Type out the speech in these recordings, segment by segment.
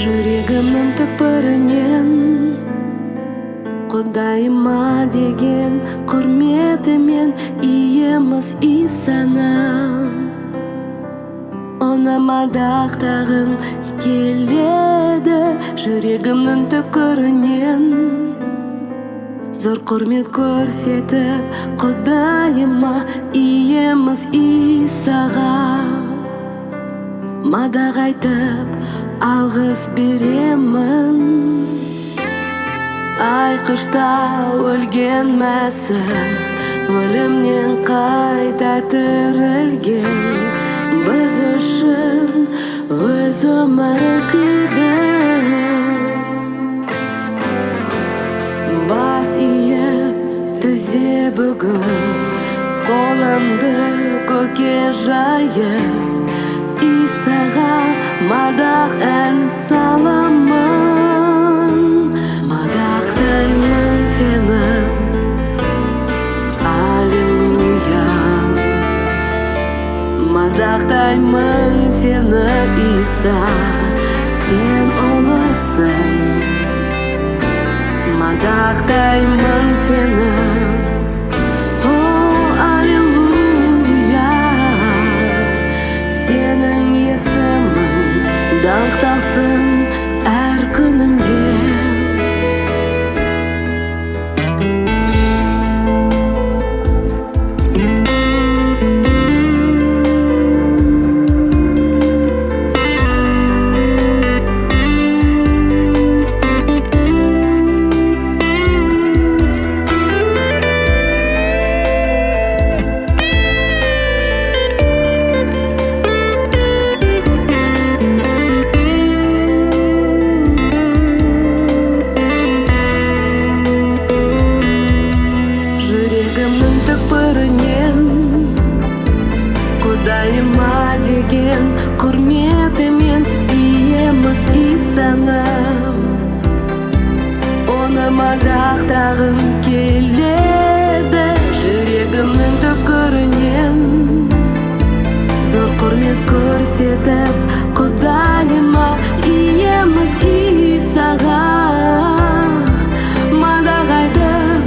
Жүрегімнің түкпірінен Құдайыма деген құрметімен иеміз Исаны. Оны мадақтағым келеді жүрегімнің түкпірінен. Зор құрмет көрсетіп Құдайыма иеміз Исаға. Мадақ айтып алғыс беремін. Айқышта өлген Мәсіх өлімнен қайта тірілген. Біз үшін өз өмірін қиды. Бас иіп тізе бүгіп, қолымды көкке жайып, Исаға мадақ ән саламын. Мадақтаймын сені, аллилуйя. Мадақтаймын сені, Иса, сен ұлысың. Мадақтаймын сені, даңқталсын әр күнімде. Құдайыма деген құрметімен иеміз Исаны. Оны мадақтағым келеді жүрегімнің түкпірінен. Зор құрмет көрсетіп Құдайыма иеміз Исаға. Мадақ айтып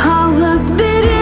алғыс беремін.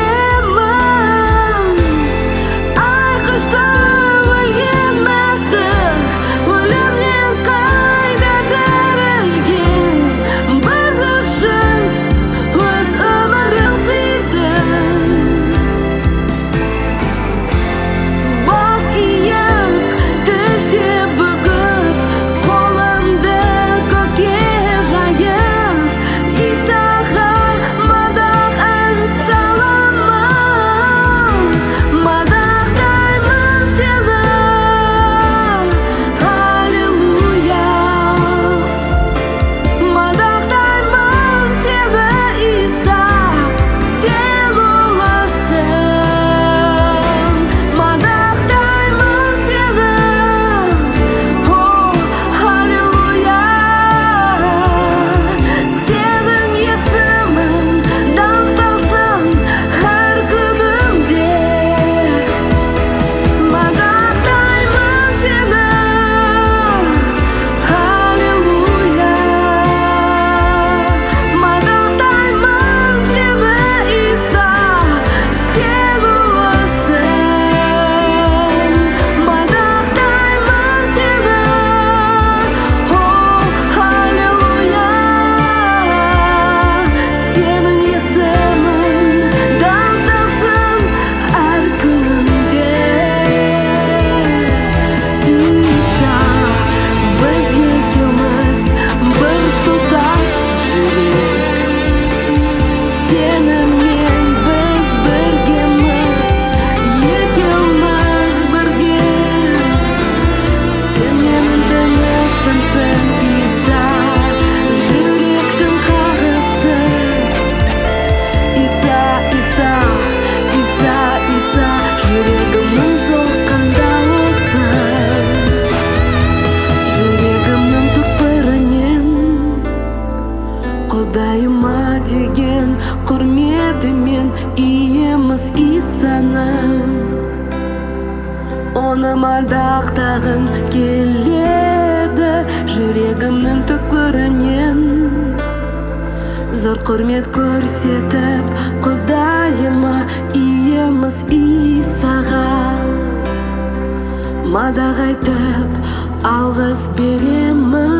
Құдайыма деген құрметімен иеміз Исаны. Оны мадақтағым келеді жүрегімнің түкпірінен зор құрмет көрсетіп Құдайыма иеміз Исаға мадақ айтып алғыс беремін.